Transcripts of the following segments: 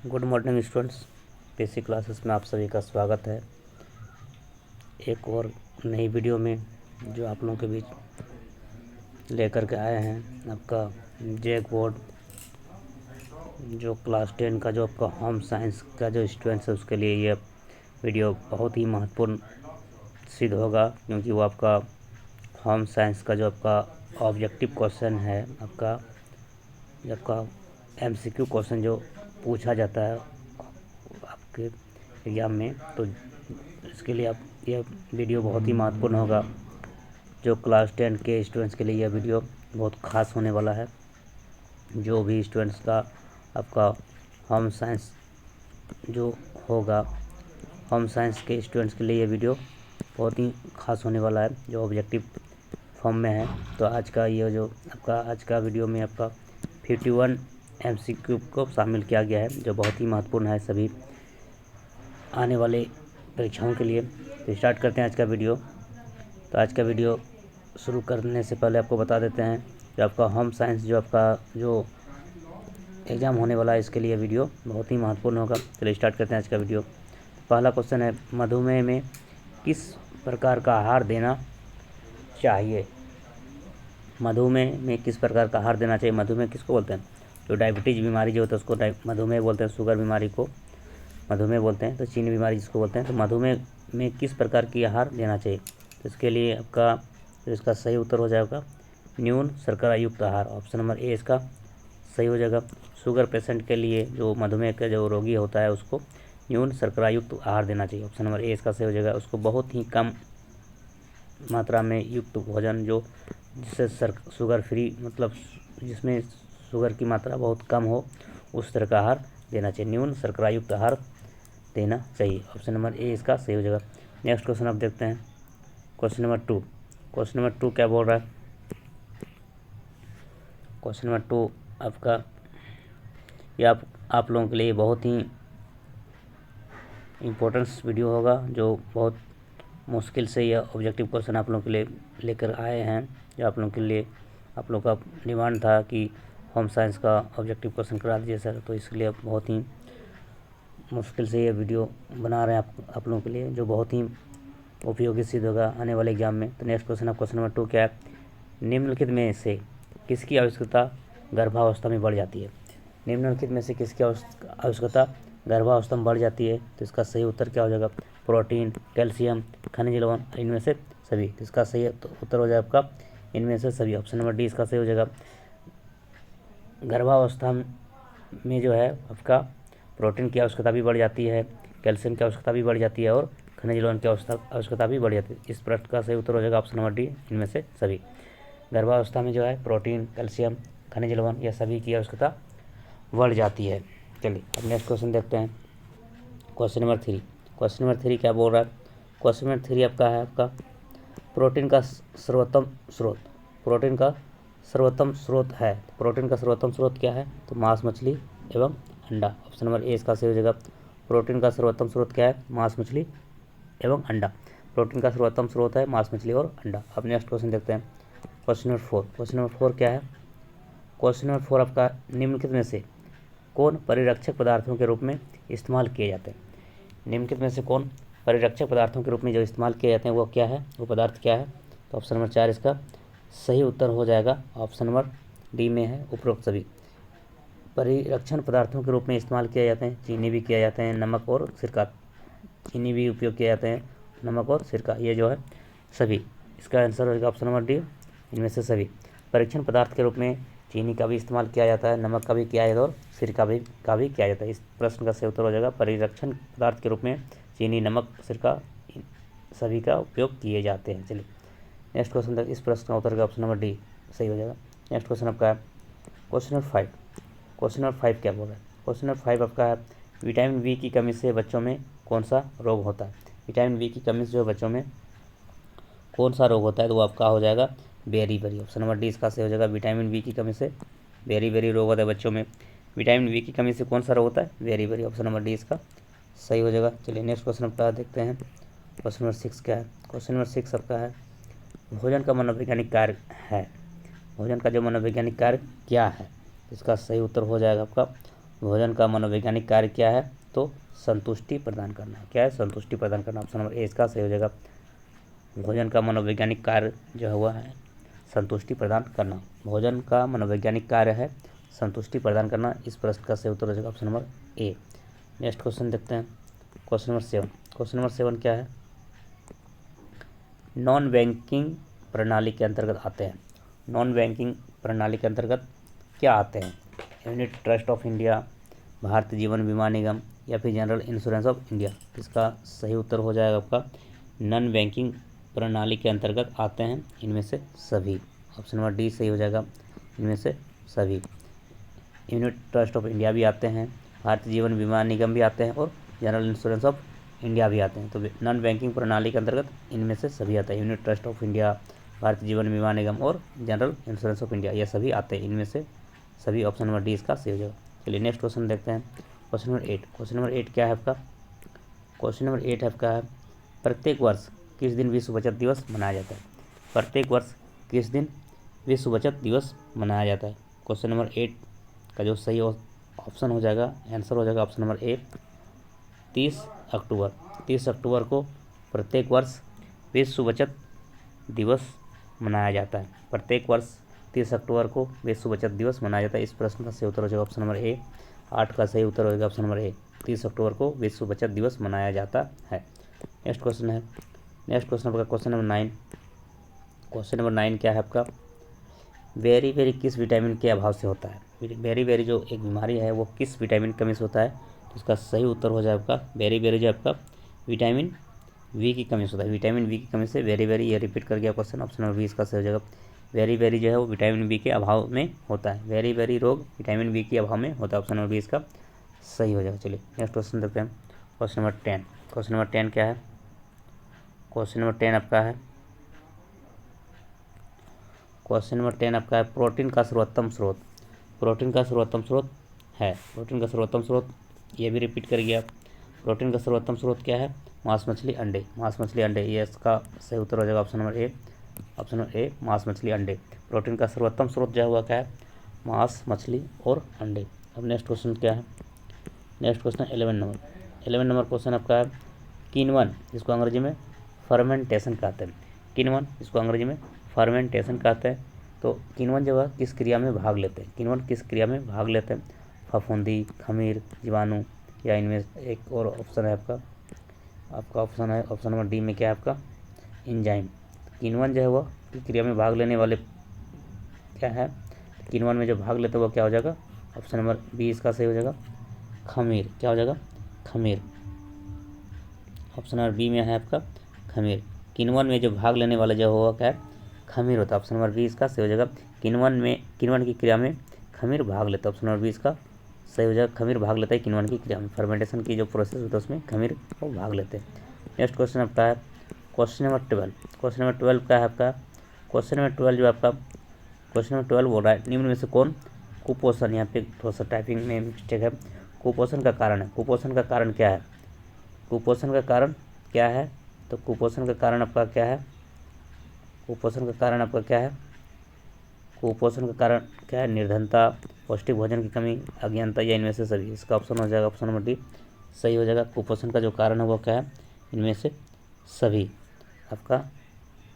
Good morning students, basic classes में आप सभी का स्वागत है। एक और नई वीडियो में जो आप लोगों के बीच लेकर के आए हैं आपका जैक बोर्ड, जो क्लास 10 का जो आपका होम साइंस का जो स्टूडेंट्स है उसके लिए ये वीडियो बहुत ही महत्वपूर्ण सिद्ध होगा, क्योंकि वो आपका होम साइंस का जो आपका ऑब्जेक्टिव क्वेश्चन है, आपका MCQ क्वेश्चन जो पूछा जाता है आपके एग्ज़ाम में, तो इसके लिए आप यह वीडियो बहुत ही महत्वपूर्ण होगा। जो क्लास 10 के स्टूडेंट्स के लिए यह वीडियो बहुत ख़ास होने वाला है। जो भी स्टूडेंट्स का आपका होम साइंस जो होगा, होम साइंस के स्टूडेंट्स के लिए यह वीडियो बहुत ही ख़ास होने वाला है, जो ऑब्जेक्टिव फॉर्म में है। तो आज का वीडियो में आपका 51 MCQ को शामिल किया गया है, जो बहुत ही महत्वपूर्ण है सभी आने वाले परीक्षाओं के लिए। तो स्टार्ट करते हैं आज का वीडियो। तो आज का वीडियो शुरू करने से पहले आपको बता देते हैं कि आपका होम साइंस जो एग्ज़ाम होने वाला है, इसके लिए वीडियो बहुत ही महत्वपूर्ण होगा। चलिए स्टार्ट करते हैं आज का वीडियो। पहला क्वेश्चन है, मधुमेह में किस प्रकार का आहार देना चाहिए? मधुमेह में किस प्रकार का आहार देना चाहिए? मधुमेह किसको बोलते हैं? जो डायबिटीज़ बीमारी जो होता है उसको मधुमेह बोलते हैं। शुगर बीमारी को मधुमेह बोलते हैं। तो चीनी बीमारी जिसको बोलते हैं, तो मधुमेह में किस प्रकार की आहार देना चाहिए? तो इसके लिए इसका सही उत्तर हो जाएगा न्यून शर्करा युक्त आहार। ऑप्शन नंबर ए इसका सही हो जाएगा। शुगर पेशेंट के लिए, जो मधुमेह का जो रोगी होता है, उसको न्यून शर्करा युक्त आहार देना चाहिए। ऑप्शन नंबर ए इसका सही हो जाएगा। उसको बहुत ही कम मात्रा में युक्त भोजन, जो जिससे शुगर फ्री, मतलब जिसमें शुगर की मात्रा बहुत कम हो, उस तरह का आहार देना चाहिए। न्यून शर्करा युक्त आहार देना चाहिए। ऑप्शन नंबर ए इसका सही हो जाएगा। नेक्स्ट क्वेश्चन आप देखते हैं, क्वेश्चन नंबर 2। क्वेश्चन नंबर 2 क्या बोल रहा है? क्वेश्चन नंबर 2 आपका ये आप लोगों के लिए बहुत ही इम्पोर्टेंस वीडियो होगा, जो बहुत मुश्किल से यह ऑब्जेक्टिव क्वेश्चन आप लोगों के लिए लेकर आए हैं। जो आप लोगों के लिए आप लोगों का डिमांड था कि होम साइंस का ऑब्जेक्टिव क्वेश्चन करा दीजिए सर, तो इसलिए बहुत ही मुश्किल से ये वीडियो बना रहे हैं आप लोगों के लिए, जो बहुत ही उपयोगी सिद्ध होगा आने वाले एग्जाम में। तो नेक्स्ट क्वेश्चन क्वेश्चन नंबर 2 क्या है? निम्नलिखित में से किसकी आवश्यकता गर्भावस्था में बढ़ जाती है? निम्नलिखित में से किसकी आवश्यकता गर्भावस्था में बढ़ जाती है? तो इसका सही उत्तर क्या हो जाएगा? प्रोटीन, कैल्शियम, खनिज लवण, इनमें से सभी। तो इसका सही उत्तर हो जाएगा आपका इनमें से सभी। ऑप्शन नंबर डी इसका सही हो जाएगा। गर्भावस्था में जो है आपका प्रोटीन की आवश्यकता भी बढ़ जाती है, कैल्शियम की आवश्यकता भी बढ़ जाती है, और खनिज लवण की आवश्यकता भी बढ़ जाती है। इस प्रश्न का सही उत्तर हो जाएगा ऑप्शन नंबर डी, इनमें से सभी। गर्भावस्था में जो है प्रोटीन, कैल्शियम, खनिज लवण, यह सभी की आवश्यकता बढ़ जाती है। चलिए अब नेक्स्ट क्वेश्चन देखते हैं, क्वेश्चन नंबर 3। क्वेश्चन नंबर 3 क्या बोल रहा है? क्वेश्चन नंबर 3 आपका है प्रोटीन का सर्वोत्तम स्रोत। प्रोटीन का सर्वोत्तम स्रोत है। प्रोटीन का सर्वोत्तम स्रोत क्या है? तो मांस, मछली एवं अंडा। ऑप्शन नंबर ए इसका सही हो जाएगा। प्रोटीन का सर्वोत्तम स्रोत क्या है? मांस, मछली एवं अंडा। प्रोटीन का सर्वोत्तम स्रोत है मांस, मछली और अंडा। अब नेक्स्ट क्वेश्चन देखते हैं, क्वेश्चन नंबर 4। क्वेश्चन नंबर 4 क्या है? क्वेश्चन नंबर 4 आपका निम्नलिखित में से कौन परिरक्षक पदार्थों के रूप में इस्तेमाल किए जाते हैं? निम्नलिखित में से कौन परिरक्षक पदार्थों के रूप में जो इस्तेमाल किए जाते हैं वो क्या है, वो पदार्थ क्या है? तो ऑप्शन नंबर 4 इसका सही उत्तर हो जाएगा। ऑप्शन नंबर डी में है उपरोक्त सभी। परिरक्षण पदार्थों के रूप में इस्तेमाल किए जाते हैं। चीनी भी किया जाते हैं, नमक और सिरका। चीनी भी उपयोग किए जाते हैं, नमक और सिरका, ये जो है सभी। इसका आंसर हो जाएगा ऑप्शन नंबर डी, इनमें से सभी। परीक्षण पदार्थ के रूप में चीनी का भी इस्तेमाल किया जाता है, नमक का भी किया जाता है और सिरका का भी किया जाता है। इस प्रश्न का सही उत्तर हो जाएगा परिरक्षण पदार्थ के रूप में चीनी, नमक, सिरका सभी का उपयोग किए जाते हैं। चलिए नेक्स्ट क्वेश्चन तक, इस प्रश्न का उत्तर का ऑप्शन नंबर डी सही हो जाएगा। नेक्स्ट क्वेश्चन आपका है क्वेश्चन नंबर 5। क्वेश्चन नंबर 5 क्या बोल रहा है? क्वेश्चन नंबर 5 आपका है विटामिन बी की कमी से बच्चों में कौन सा रोग होता है? विटामिन बी की कमी से जो बच्चों में कौन सा रोग होता है, तो वो आपका हो जाएगा बेरी। ऑप्शन नंबर डी इसका सही हो जाएगा। विटामिन बी की कमी से बेरी रोग होता है बच्चों में। विटामिन बी की कमी से कौन सा रोग होता है? बेरी। ऑप्शन नंबर डी इसका सही हो जाएगा। चलिए नेक्स्ट क्वेश्चन आपका देखते हैं, क्वेश्चन नंबर 6 क्या है? क्वेश्चन नंबर 6 आपका है भोजन का मनोवैज्ञानिक कार्य है। भोजन का जो मनोवैज्ञानिक कार्य क्या है? इसका सही उत्तर हो जाएगा आपका भोजन का मनोवैज्ञानिक कार्य क्या है? तो संतुष्टि प्रदान करना। क्या है? संतुष्टि प्रदान करना। ऑप्शन नंबर ए इसका सही हो जाएगा। भोजन का मनोवैज्ञानिक कार्य जो हुआ है संतुष्टि प्रदान करना। भोजन का मनोवैज्ञानिक कार्य है संतुष्टि प्रदान करना। इस प्रश्न का सही उत्तर हो जाएगा ऑप्शन नंबर ए। नेक्स्ट क्वेश्चन देखते हैं, क्वेश्चन नंबर 7। क्वेश्चन नंबर 7 क्या है? नॉन बैंकिंग प्रणाली के अंतर्गत आते हैं। नॉन बैंकिंग प्रणाली के अंतर्गत क्या आते हैं? Unit trust of India, Bharatiya Jeevan बीमा निगम या फिर जनरल इंश्योरेंस ऑफ इंडिया। इसका सही उत्तर हो जाएगा आपका नॉन बैंकिंग प्रणाली के अंतर्गत आते हैं इनमें से सभी। ऑप्शन नंबर डी सही हो जाएगा, इनमें से सभी। यूनिट ट्रस्ट ऑफ इंडिया भी आते हैं, भारतीय जीवन बीमा निगम भी आते हैं और जनरल इंश्योरेंस ऑफ इंडिया भी आते हैं। तो नॉन बैंकिंग प्रणाली के अंतर्गत इनमें से सभी आता है। Unit trust of India, Bharatiya Jeevan बीमा निगम और जनरल इंश्योरेंस ऑफ इंडिया, ये सभी आते हैं इनमें से सभी। ऑप्शन नंबर डी इसका सही हो जाएगा। चलिए नेक्स्ट क्वेश्चन देखते हैं, क्वेश्चन नंबर 8। क्वेश्चन नंबर 8 क्या है आपका? क्वेश्चन नंबर 8 आपका है प्रत्येक वर्ष किस दिन विश्व बचत दिवस मनाया जाता है? प्रत्येक वर्ष किस दिन विश्व बचत दिवस मनाया जाता है? क्वेश्चन नंबर 8 का जो सही ऑप्शन हो जाएगा, आंसर हो जाएगा ऑप्शन नंबर ए 30 अक्टूबर। 30 अक्टूबर को प्रत्येक वर्ष विश्व बचत दिवस मनाया जाता है। प्रत्येक वर्ष 30 अक्टूबर को विश्व बचत दिवस मनाया जाता है। इस प्रश्न का सही उत्तर हो जाएगा ऑप्शन नंबर ए। 8 का सही उत्तर हो जाएगा ऑप्शन नंबर ए। 30 अक्टूबर को विश्व बचत दिवस मनाया जाता है। नेक्स्ट क्वेश्चन है, नेक्स्ट क्वेश्चन आपका क्वेश्चन नंबर 9। क्वेश्चन नंबर 9 क्या है आपका? बेरी बेरी किस विटामिन के अभाव से होता है? बेरी बेरी जो एक बीमारी है वो किस विटामिन की कमी से होता है? तो इसका सही उत्तर हो जाए आपका बेरी बेरी जो आपका विटामिन वी की कमी से होता है। विटामिन वी की कमी से बेरी बेरी, ये रिपीट कर गया क्वेश्चन, ऑप्शन नंबर बी इसका सही हो जाएगा। बेरी बेरी जो है वो विटामिन बी के अभाव में होता है। बेरी बेरी रोग विटामिन बी के अभाव में होता है। ऑप्शन नंबर बी इसका सही हो जाएगा। चलिए नेक्स्ट क्वेश्चन देखते हैं, क्वेश्चन नंबर 10। क्वेश्चन नंबर 10 क्या है? क्वेश्चन नंबर 10 आपका है, क्वेश्चन नंबर 10 आपका है प्रोटीन का सर्वोत्तम स्रोत। प्रोटीन का सर्वोत्तम स्रोत है, प्रोटीन का सर्वोत्तम स्रोत, ये भी रिपीट कर गया। प्रोटीन का सर्वोत्तम स्रोत क्या है? मांस मछली अंडे। मांस मछली अंडे, ये इसका सही उत्तर हो जाएगा ऑप्शन नंबर ए। ऑप्शन नंबर ए मांस मछली अंडे। प्रोटीन का सर्वोत्तम स्रोत जो हुआ क्या है? मांस मछली और अंडे। अब नेक्स्ट क्वेश्चन क्या है? Next question 11 number. 11 number question आपका है किण्वन, जिसको अंग्रेजी में फर्मेंटेशन कहते हैं। किण्वन, इसको अंग्रेजी में फर्मेंटेशन कहते हैं। तो किण्वन जो है किस क्रिया में भाग लेते हैं? किण्वन किस क्रिया में भाग लेते हैं? फफूंदी, खमीर, जीवाणु या इनमें एक और ऑप्शन है आपका, आपका ऑप्शन है ऑप्शन नंबर डी में क्या है आपका? एंजाइम। किण्वन जो है वह क्रिया में भाग लेने वाले क्या है? किण्वन में जो भाग लेते हैं वो क्या हो जाएगा? ऑप्शन नंबर बी इसका सही हो जाएगा खमीर। क्या हो जाएगा? खमीर। ऑप्शन नंबर बी में है आपका खमीर। किण्वन में जो भाग लेने वाला जो होगा क्या है? खमीर होता है। ऑप्शन नंबर बी इसका सही हो जाएगा। किण्वन की क्रिया में खमीर भाग लेता है। ऑप्शन नंबर बी इसका सही हो जाएगा। खमीर भाग लेता है किण्वन की क्रिया में। फर्मेंटेशन की जो प्रोसेस होता है उसमें खमीर वो भाग लेते हैं। नेक्स्ट क्वेश्चन आपका है क्वेश्चन नंबर 12। क्वेश्चन नंबर 12 क्या है आपका? क्वेश्चन नंबर 12 जो आपका क्वेश्चन नंबर 12 बोल रहा है निम्न में से कौन कुपोषण, यहाँ पे थोड़ा सा टाइपिंग में मिस्टेक है, कुपोषण का कारण है। कुपोषण का कारण क्या है? कुपोषण का कारण क्या है? तो कुपोषण का कारण आपका क्या है? कुपोषण का कारण आपका क्या है? कुपोषण का कारण क्या है? निर्धनता, पौष्टिक भोजन की कमी, अज्ञानता या इनमें से सभी। इसका ऑप्शन हो जाएगा ऑप्शन नंबर डी सही हो जाएगा। कुपोषण का जो कारण है वो क्या है? इनमें से सभी। आपका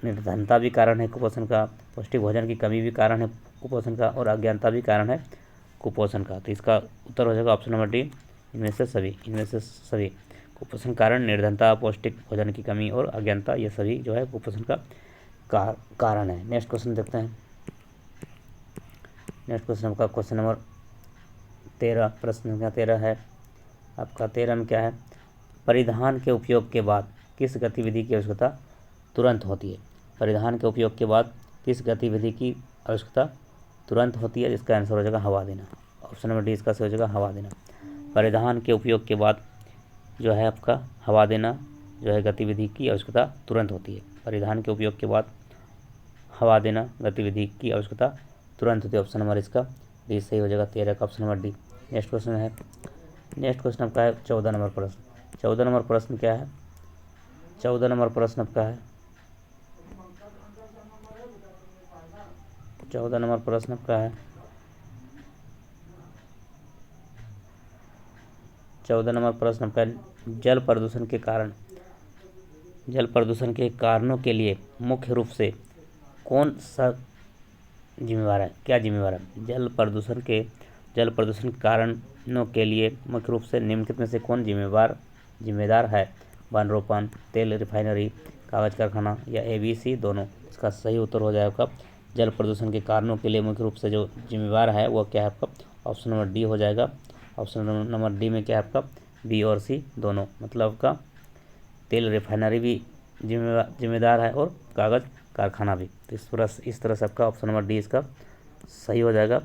निर्धनता भी कारण है कुपोषण का, पौष्टिक भोजन की कमी भी कारण है कुपोषण का और अज्ञानता भी कारण है कुपोषण का। तो इसका उत्तर हो जाएगा ऑप्शन नंबर डी इनमें से सभी। इनमें से सभी कुपोषण कारण निर्धनता, पौष्टिक भोजन की कमी और अज्ञानता, ये सभी जो है कुपोषण का कारण है। नेक्स्ट क्वेश्चन देखते हैं। नेक्स्ट क्वेश्चन आपका क्वेश्चन नंबर 13, प्रश्न संख्या 13 है आपका। 13 में क्या है? परिधान के उपयोग के बाद किस गतिविधि की आवश्यकता तुरंत होती है? परिधान के उपयोग के बाद किस गतिविधि की आवश्यकता तुरंत होती है? इसका आंसर हो जाएगा हवा देना। ऑप्शन नंबर डी इसका सही हो जाएगा हवा देना। परिधान के उपयोग के बाद जो है आपका हवा देना जो है गतिविधि की आवश्यकता तुरंत होती है। परिधान के उपयोग के बाद हवा देना गतिविधि की आवश्यकता तुरंत होती है। ऑप्शन नंबर इसका डी सही हो जाएगा। 13 का option number D. Next question है, नेक्स्ट क्वेश्चन आपका है 14 नंबर प्रश्न। 14 नंबर प्रश्न क्या है? 14 नंबर प्रश्न आपका है 14 नंबर प्रश्न आपका है 14 नंबर प्रश्न आपका, जल प्रदूषण के कारणों के लिए मुख्य रूप से कौन सा जिम्मेवार है, क्या जिम्मेवार है? जल प्रदूषण के कारणों के लिए मुख्य रूप से निम्नलिखित में से कौन जिम्मेदार है? वन रोपण, तेल रिफाइनरी, कागज कारखाना या ABC दोनों। इसका सही उत्तर हो जाएगा आपका जल प्रदूषण के कारणों के लिए मुख्य रूप से जो जिम्मेवार है वो क्या है आपका? ऑप्शन नंबर डी हो जाएगा। ऑप्शन नंबर डी में क्या है आपका? बी और सी दोनों, मतलब आपका तेल रिफाइनरी भी जिम्मेदार है और कागज कारखाना भी। तो इस तरह से आपका ऑप्शन नंबर डी इसका सही हो जाएगा।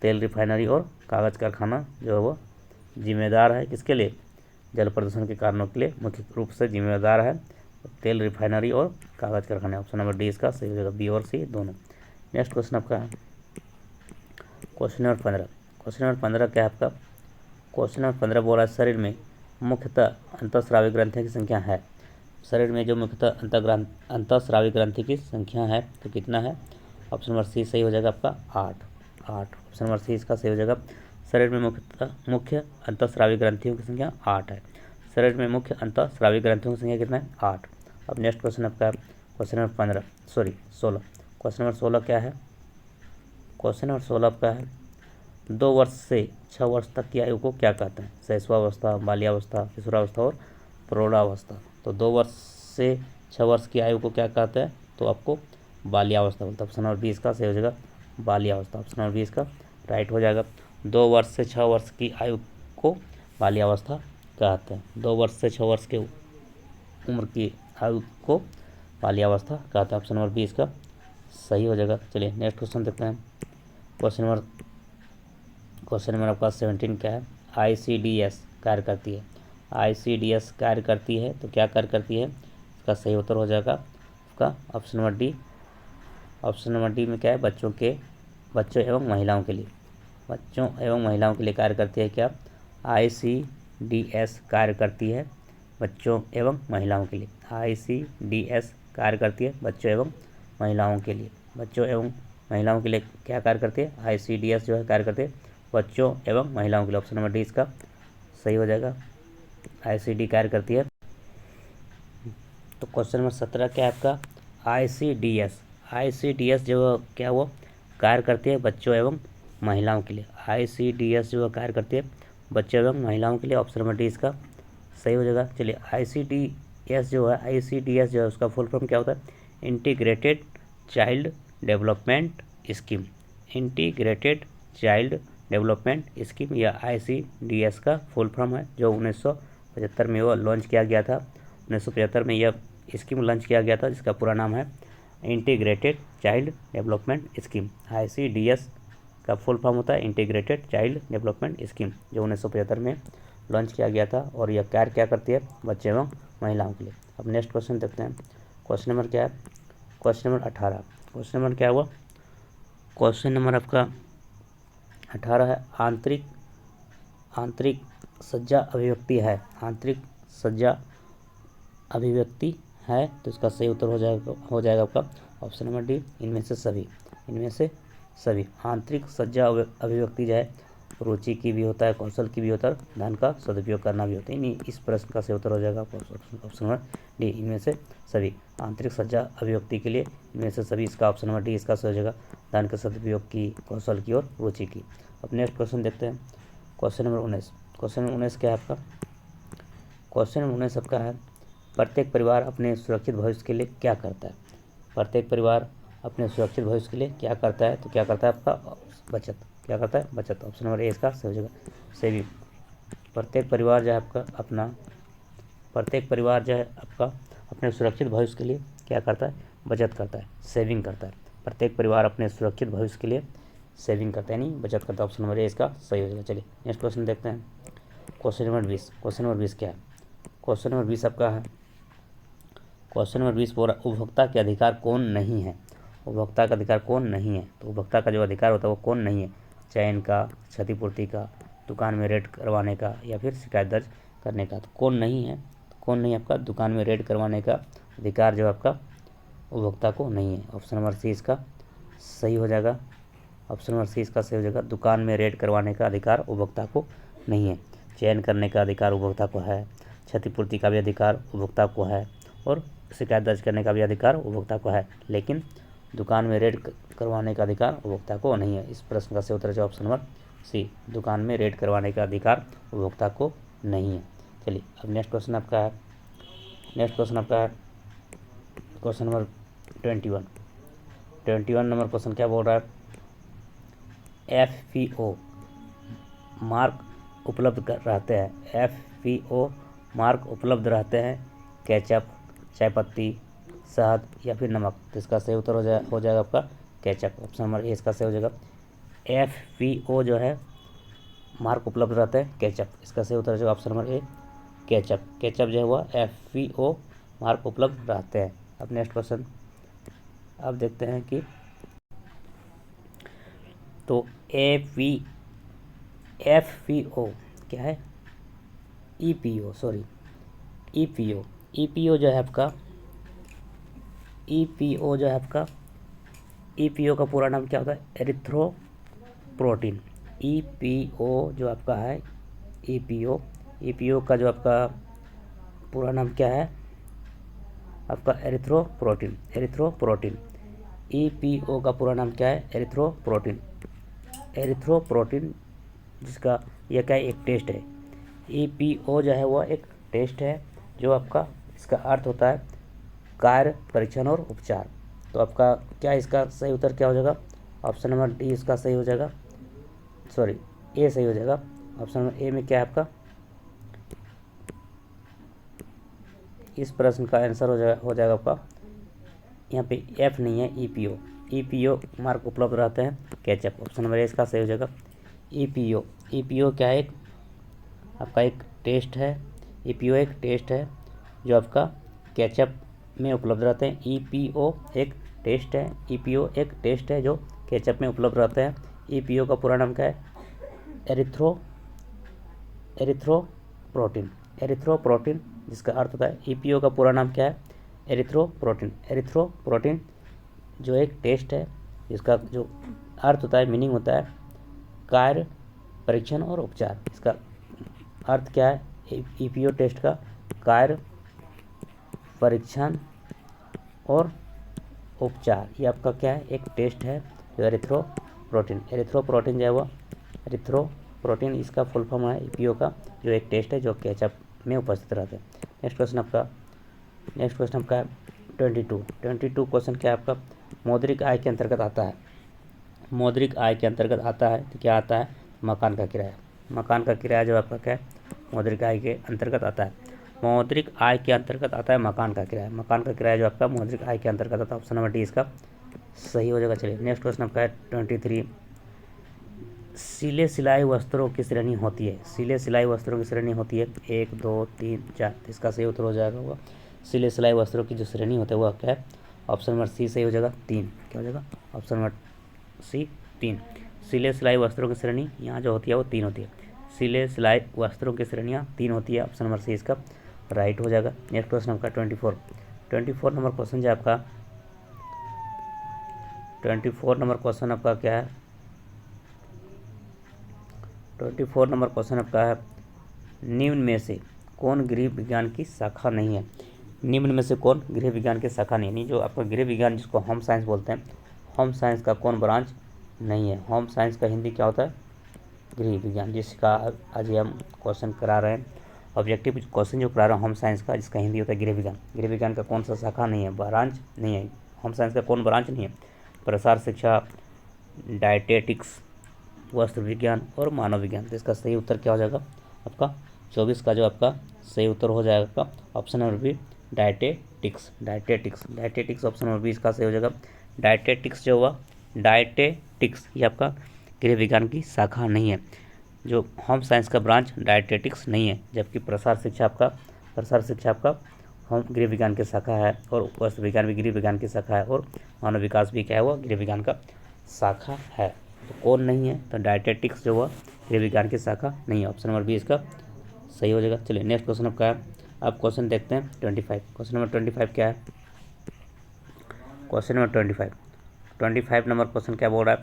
तेल रिफाइनरी और कागज कारखाना जो है वो जिम्मेदार है किसके लिए? जल प्रदूषण के कारणों के लिए मुख्य रूप से जिम्मेदार है तेल रिफाइनरी और कागज कारखाने। ऑप्शन नंबर डी इसका सही हो जाएगा, बी और सी दोनों। नेक्स्ट क्वेश्चन आपका है क्वेश्चन नंबर 15। क्वेश्चन नंबर 15 क्या है आपका? क्वेश्चन नंबर 15 बोल रहा है शरीर में मुख्यतः अंतःस्रावी ग्रंथियों की संख्या है। शरीर में जो मुख्यतः अंतःस्रावी ग्रंथि की संख्या है तो कितना है? ऑप्शन नंबर सी सही हो जाएगा आपका 8। ऑप्शन नंबर सी इसका सही हो जाएगा। शरीर में मुख्य अंतःस्रावी ग्रंथियों की संख्या 8 है। शरीर में मुख्य अंतःस्रावी ग्रंथियों की संख्या कितना है? 8। अब नेक्स्ट क्वेश्चन आपका क्वेश्चन नंबर 16। क्वेश्चन नंबर 16 क्या है? क्वेश्चन नंबर 16 आपका है 2 वर्ष से 6 वर्ष तक की आयु को क्या कहते हैं? शैशवावस्था, बाल्यावस्था, किशोरावस्था और प्रौढ़ावस्था। तो 2 वर्ष से 6 वर्ष की आयु को क्या कहते हैं? तो आपको बाल्यावस्था बोलते हैं। ऑप्शन नंबर 20 का सही हो जाएगा बाल्यावस्था। ऑप्शन नंबर 20 का राइट हो जाएगा। 2 वर्ष से 6 वर्ष की आयु को बाल्यावस्था कहते हैं। 2 वर्ष से 6 वर्ष के उम्र की आयु को बाल्यावस्था कहते हैं। ऑप्शन नंबर 20 का सही हो जाएगा। चलिए नेक्स्ट क्वेश्चन देखते हैं। क्वेश्चन नंबर आपका 17 क्या है? ICDS कार्य करती है। ICDS कार्य करती है तो क्या कार्य करती है? इसका सही उत्तर हो जाएगा आपका option number D. Option number D में क्या है? बच्चों एवं महिलाओं के लिए कार्य करती है। क्या ICDS कार्य करती है बच्चों एवं महिलाओं के लिए? ICDS कार्य करती है बच्चों एवं महिलाओं के लिए। बच्चों एवं महिलाओं के लिए क्या कार्य करती है? ICDS जो है कार्य करती है बच्चों एवं महिलाओं के लिए। ऑप्शन नंबर डी इसका सही हो जाएगा। ICD कार्य करती है। तो क्वेश्चन नंबर 17 क्या है आपका? ICDS जो क्या वो कार्य करती है बच्चों एवं महिलाओं के लिए। ICDS जो कार्य करती है बच्चों एवं महिलाओं के लिए। ऑप्शन नंबर डी इसका सही हो जाएगा। चलिए ICDS जो है उसका फुल फॉर्म क्या होता है? Integrated child development scheme. Integrated child development scheme या ICDS का फुल फॉर्म है, जो 1975 में वो लॉन्च किया गया था। 1975 में यह स्कीम लॉन्च किया गया था जिसका पूरा नाम है integrated child development scheme. ICDS का फुल फॉर्म होता है इंटीग्रेटेड चाइल्ड डेवलपमेंट स्कीम, जो 1975 में लॉन्च किया गया था और यह कार्य क्या करती है? बच्चे एवं महिलाओं के लिए। अब नेक्स्ट क्वेश्चन देखते हैं। क्वेश्चन नंबर क्या है? Question number 18। क्वेश्चन नंबर क्या हुआ? क्वेश्चन नंबर आपका 18 है आंतरिक सज्जा अभिव्यक्ति है। आंतरिक सज्जा अभिव्यक्ति है तो इसका सही उत्तर हो जाएगा आपका ऑप्शन नंबर डी, इनमें से सभी। आंतरिक सज्जा अभिव्यक्ति जो है रुचि की भी होता है, कौशल की भी होता है, धन का सदुपयोग करना भी होता है। नहीं, इस प्रश्न का सही उत्तर हो जाएगा ऑप्शन नंबर डी, इनमें से सभी। आंतरिक सज्जा अभिव्यक्ति के लिए इनमें से सभी, इसका ऑप्शन नंबर डी इसका सही हो जाएगा। धन के सदुपयोग की, कौशल की और रुचि की। अब नेक्स्ट क्वेश्चन देखते हैं। Question number 19। क्वेश्चन नंबर 19 क्या है आपका? क्वेश्चन नंबर 19 आपका है प्रत्येक परिवार अपने सुरक्षित भविष्य के लिए क्या करता है? प्रत्येक परिवार अपने सुरक्षित भविष्य के लिए क्या करता है? तो क्या करता है आपका? बचत। क्या करता है? बचत। ऑप्शन नंबर ए इसका सही हो जाएगा, सेविंग। प्रत्येक परिवार जो है आपका अपने सुरक्षित भविष्य के लिए क्या करता है? बचत करता है, सेविंग करता है। प्रत्येक परिवार अपने सुरक्षित भविष्य के लिए सेविंग करता है, नहीं बचत करता है। ऑप्शन नंबर ए इसका सही हो जाएगा। चलिए नेक्स्ट क्वेश्चन देखते हैं। Question number 20। क्वेश्चन नंबर 20 क्या है? क्वेश्चन नंबर 20 आपका है क्वेश्चन नंबर 20 बोल रहा उपभोक्ता के अधिकार कौन नहीं है? उपभोक्ता का अधिकार कौन नहीं है? तो उपभोक्ता का जो अधिकार होता है वो कौन नहीं है? चयन का, क्षतिपूर्ति का, दुकान में रेड करवाने का या फिर शिकायत दर्ज करने का। तो कौन नहीं है? कौन नहीं आपका दुकान में रेड करवाने का अधिकार जो आपका उपभोक्ता को नहीं है। ऑप्शन नंबर सी इसका सही हो जाएगा। ऑप्शन नंबर सी इसका सही हो जाएगा। दुकान में रेड करवाने का अधिकार उपभोक्ता को नहीं है। चयन करने का अधिकार उपभोक्ता को है, क्षतिपूर्ति का भी अधिकार उपभोक्ता को है और शिकायत दर्ज करने का भी अधिकार उपभोक्ता को है, लेकिन दुकान में रेड करवाने का अधिकार उपभोक्ता को नहीं है। इस प्रश्न का सही उत्तर है ऑप्शन नंबर सी, दुकान में रेड करवाने का अधिकार उपभोक्ता को नहीं है। चलिए अब नेक्स्ट क्वेश्चन आपका है, क्वेश्चन नंबर 21 नंबर क्वेश्चन क्या बोल रहा है, FPO मार्क उपलब्ध रहते हैं, FPO मार्क उपलब्ध रहते हैं केचप, चाय पत्ती, शहद या फिर नमक। तो इसका सही उत्तर हो जाएगा आपका केचप, ऑप्शन नंबर ए इसका सही हो जाएगा। FPO जो है मार्क उपलब्ध रहते हैं केचप, इसका सही उत्तर हो जाएगा ऑप्शन नंबर ए केचप। केचप जो है वह FPO मार्क उपलब्ध रहते हैं। अब नेक्स्ट क्वेश्चन अब देखते हैं कि तो FPO क्या है, EPO जो है आपका EPO का पूरा नाम क्या होता है, एरिथ्रोप्रोटीन। EPO जो आपका है EPO का जो आपका पूरा नाम क्या है आपका एरिथ्रोप्रोटीन। EPO का पूरा नाम क्या है, एरिथ्रोप्रोटीन जिसका यह क्या एक टेस्ट है। EPO जो है वह एक टेस्ट है जो आपका इसका अर्थ होता है कार्य, परीक्षण और उपचार। तो आपका क्या इसका सही उत्तर क्या हो जाएगा, ऑप्शन नंबर डी इसका सही हो जाएगा, सॉरी ए सही हो जाएगा। ऑप्शन नंबर ए में क्या है आपका, इस प्रश्न का आंसर हो जाएगा आपका यहाँ पे एफ नहीं है, EPO मार्क उपलब्ध रहते हैं केचप, ऑप्शन नंबर ए इसका सही हो जाएगा। EPO क्या है, एक आपका एक टेस्ट है, EPO एक टेस्ट है जो आपका केचप में उपलब्ध रहते हैं। EPO एक टेस्ट है जो केचप में उपलब्ध रहते हैं। EPO का पूरा नाम क्या है, एरिथ्रोप्रोटीन जिसका अर्थ होता है, EPO का पूरा नाम क्या है, एरिथ्रोप्रोटीन जो एक टेस्ट है इसका जो अर्थ होता है, मीनिंग होता है कार्य, परीक्षण और उपचार। इसका अर्थ क्या है, EPO टेस्ट का कार्य, परीक्षण और उपचार, ये आपका क्या है, एक टेस्ट है जो एरिथ्रोप्रोटीन जो है वो एरिथ्रोप्रोटीन इसका फुल फॉर्म है EPO का, जो एक टेस्ट है जो केचप में उपस्थित रहते हैं। नेक्स्ट क्वेश्चन आपका 22 क्वेश्चन क्या है आपका, मौद्रिक आय के अंतर्गत आता है। मौद्रिक आय के अंतर्गत आता है तो क्या आता है, मकान का किराया जो आपका क्या है मौद्रिक आय के अंतर्गत आता है। मौद्रिक आय के अंतर्गत आता है मकान का किराया जो आपका मौद्रिक आय के अंतर्गत आता है, ऑप्शन नंबर डी इसका सही हो जाएगा। चलिए नेक्स्ट क्वेश्चन आपका है 23, सिले सिलाई वस्त्रों की श्रेणी होती है। 1 2 3 4, इसका सही उत्तर हो जाएगा वो सिले सिलाई वस्त्रों की जो श्रेणी होता है वह क्या है, ऑप्शन नंबर सी सही हो जाएगा 3, क्या हो जाएगा ऑप्शन नंबर सी 3। सिले सिलाई वस्त्रों की श्रेणी यहाँ जो होती है वो 3 होती है, सिले सिलाई वस्त्रों की श्रेणियाँ 3 होती है, ऑप्शन नंबर सी इसका राइट हो जाएगा। नेक्स्ट क्वेश्चन आपका 24 नंबर क्वेश्चन जो आपका 24 नंबर क्वेश्चन आपका क्या है, 24 नंबर क्वेश्चन आपका है, निम्न में से कौन गृह विज्ञान की शाखा नहीं है। निम्न में से कौन गृह विज्ञान की शाखा नहीं है, जो आपका गृह विज्ञान जिसको होम साइंस बोलते हैं, होम साइंस का कौन ब्रांच नहीं है। होम साइंस का हिंदी क्या होता है, गृह विज्ञान, जिसका आज हम क्वेश्चन करा रहे हैं, ऑब्जेक्टिव क्वेश्चन जो करा रहे हैं होम साइंस का, जिसका हिंदी होता है गृह विज्ञान। गृह विज्ञान का कौन सा शाखा नहीं है, ब्रांच नहीं है, होम साइंस का कौन ब्रांच नहीं है, प्रसार शिक्षा, डायटेटिक्स, वस्त्र विज्ञान और मानव विज्ञान। तो इसका सही उत्तर क्या हो जाएगा आपका 24 का जो आपका सही उत्तर हो जाएगा option number B dietetics option number B इसका सही हो जाएगा। डायटेटिक्स जो हुआ, डायटेटिक्स ये आपका गृह विज्ञान की शाखा नहीं है, जो होम साइंस का ब्रांच डायटेटिक्स नहीं है, जबकि प्रसार शिक्षा आपका होम गृह विज्ञान की शाखा है और वस्त्र विज्ञान भी गृह विज्ञान की शाखा है और मानव विकास भी क्या है वो गृह विज्ञान का शाखा है। तो कौन नहीं है, तो डायटेटिक्स जो हुआ गृह विज्ञान की शाखा नहीं है, ऑप्शन नंबर बी इसका सही हो जाएगा। चलिए नेक्स्ट क्वेश्चन आपका है, अब क्वेश्चन देखते हैं 25। क्वेश्चन नंबर 25 क्या है, क्वेश्चन नंबर 25 नंबर क्वेश्चन क्या बोल रहा है,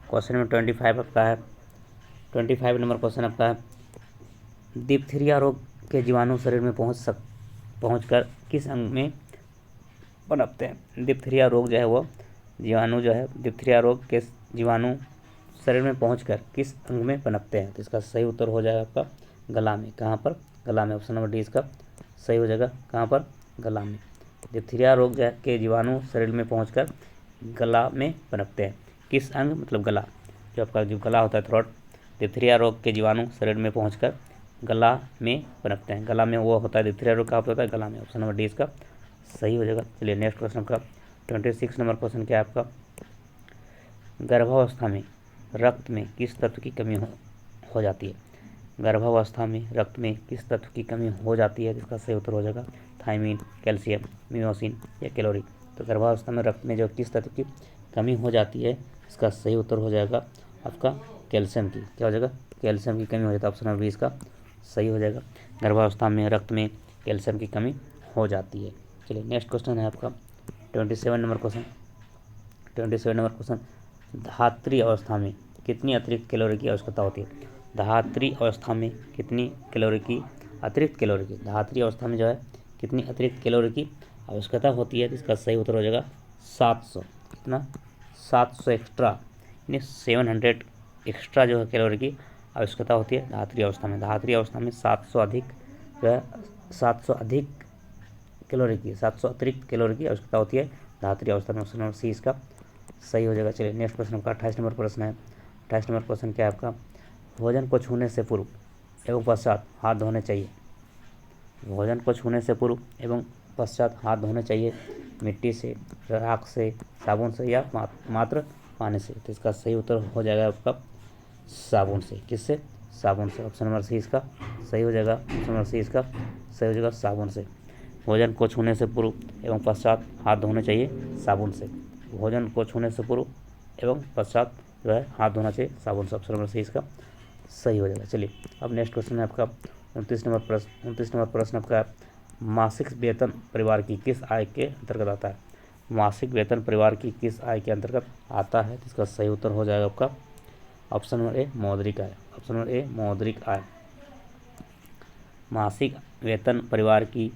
क्वेश्चन नंबर 25 आपका है, 25 नंबर क्वेश्चन आपका है, डिप्थीरिया रोग के जीवाणु शरीर में पहुंचकर किस अंग में पनपते हैं? डिप्थीरिया रोग जो है वो जीवाणु जो है डिप्थीरिया रोग के जीवाणु शरीर में पहुंचकर किस अंग में पनपते हैं? तो इसका सही उत्तर हो जाएगा आपका गला में। कहाँ पर? गला में। ऑप्शन नंबर डी इसका सही हो जाएगा। कहाँ पर? गला में। डिप्थीरिया रोग के जीवाणु शरीर में पहुंचकर गला में पनपते हैं। किस अंग? मतलब गला, जो आपका जो गला होता है, थ्रोट। डिप्थीरिया रोग के जीवाणु शरीर में पहुंचकर गला में पनपते हैं। गला में वो होता है, डिप्थीरिया रोग कहाँ पर होता है? गला में। ऑप्शन नंबर डी इसका सही हो जाएगा। चलिए नेक्स्ट क्वेश्चन का 26 नंबर क्वेश्चन क्या है आपका? गर्भावस्था में रक्त में किस तत्व की कमी हो जाती है? गर्भावस्था में रक्त में किस तत्व की कमी हो जाती है? इसका सही उत्तर हो जाएगा थायमीन, कैल्शियम, मियोसिन या कैलोरी। तो गर्भावस्था में रक्त में जो किस तत्व की कमी हो जाती है, इसका सही उत्तर हो जाएगा आपका कैल्शियम की। क्या हो जाएगा? कैल्शियम की कमी हो जाती है। ऑप्शन नंबर बी इसका सही हो जाएगा। गर्भावस्था में रक्त में कैल्शियम की कमी हो जाती है। चलिए नेक्स्ट क्वेश्चन है आपका 27 नंबर क्वेश्चन। 27 नंबर क्वेश्चन, धात्री अवस्था में कितनी अतिरिक्त कैलोरी की आवश्यकता होती है? धात्री अवस्था में कितनी कैलोरी की अतिरिक्त कैलोरी की धात्री अवस्था में जो है कितनी अतिरिक्त कैलोरी की आवश्यकता होती है? तो इसका सही उत्तर हो जाएगा 700। कितना? 700 एक्स्ट्रा, यानी 700 एक्स्ट्रा जो है कैलोरी की आवश्यकता होती है धात्री अवस्था में। धात्री अवस्था में 700 अधिक जो है 700 अधिक कैलोरी की 700 अतिरिक्त कैलोरी की आवश्यकता होती है धात्री अवस्था में। ऑप्शन नंबर सी इसका सही हो जाएगा। चलिए नेक्स्ट क्वेश्चन आपका 28 नंबर प्रश्न है। 28 नंबर क्वेश्चन क्या है आपका? भोजन को छूने से पूर्व एवं पश्चात हाथ धोने चाहिए। भोजन को छूने से पूर्व एवं पश्चात हाथ धोने चाहिए मिट्टी से, राख से, साबुन से या मात्र पानी से। तो इसका सही उत्तर हो जाएगा आपका साबुन से। किससे? साबुन से। ऑप्शन नंबर सी इसका सही हो जाएगा। ऑप्शन नंबर सी इसका सही हो जाएगा, साबुन से। भोजन को छूने से पूर्व एवं पश्चात हाथ धोने चाहिए साबुन से। भोजन को छूने से पूर्व एवं पश्चात जो है हाथ धोना चाहिए साबुन से। ऑप्शन नंबर सी इसका सही हो जाएगा। चलिए अब नेक्स्ट क्वेश्चन है आपका 29 नंबर प्रश्न। 29 नंबर प्रश्न आपका मासिक वेतन परिवार की किस आय के अंतर्गत आता है? मासिक वेतन परिवार की किस आय के अंतर्गत आता है? तो इसका सही उत्तर हो जाएगा आपका ऑप्शन नंबर ए, मौद्रिक आय। ऑप्शन नंबर ए, मौद्रिक आय। मासिक वेतन परिवार की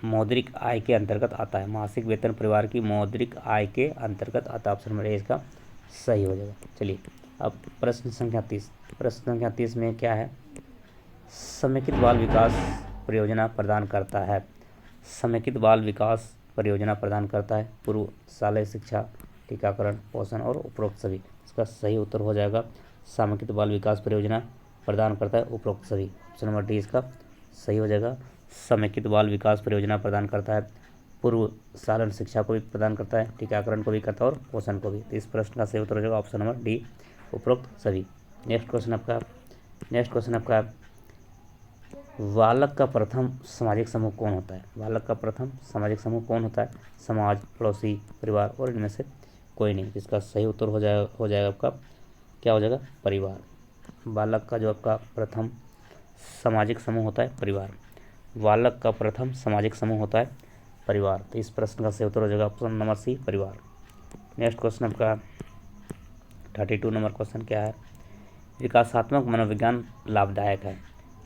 मौद्रिक आय के अंतर्गत आता है। मासिक वेतन परिवार की मौद्रिक आय के अंतर्गत आता है। ऑप्शन नंबर ए इसका सही हो जाएगा। चलिए अब प्रश्न संख्या 30। प्रश्न संख्या 30 में क्या है? समेकित बाल विकास परियोजना प्रदान करता है। समेकित बाल विकास परियोजना प्रदान करता है पूर्व शालेय शिक्षा, टीकाकरण, पोषण और उपरोक्त सभी। इसका सही उत्तर हो जाएगा समेकित बाल विकास परियोजना प्रदान करता है उपरोक्त सभी। ऑप्शन नंबर डी इसका सही हो जाएगा। समेकित बाल विकास परियोजना प्रदान करता है पूर्व शालेय शिक्षा को भी प्रदान करता है, टीकाकरण को भी करता है और पोषण को भी। तो इस प्रश्न का सही उत्तर हो जाएगा ऑप्शन नंबर डी, उपरोक्त सभी। नेक्स्ट क्वेश्चन आपका बालक का प्रथम सामाजिक समूह कौन होता है? बालक का प्रथम सामाजिक समूह कौन होता है? समाज, पड़ोसी, परिवार और इनमें से कोई नहीं। इसका सही उत्तर हो जाएगा आपका क्या हो जाएगा? परिवार। बालक का जो आपका प्रथम सामाजिक समूह होता है परिवार। बालक का प्रथम सामाजिक समूह होता है परिवार। तो इस प्रश्न का सही उत्तर हो जाएगा ऑप्शन नंबर सी, परिवार। नेक्स्ट क्वेश्चन आपका 32 नंबर क्वेश्चन क्या है? विकासात्मक मनोविज्ञान लाभदायक है।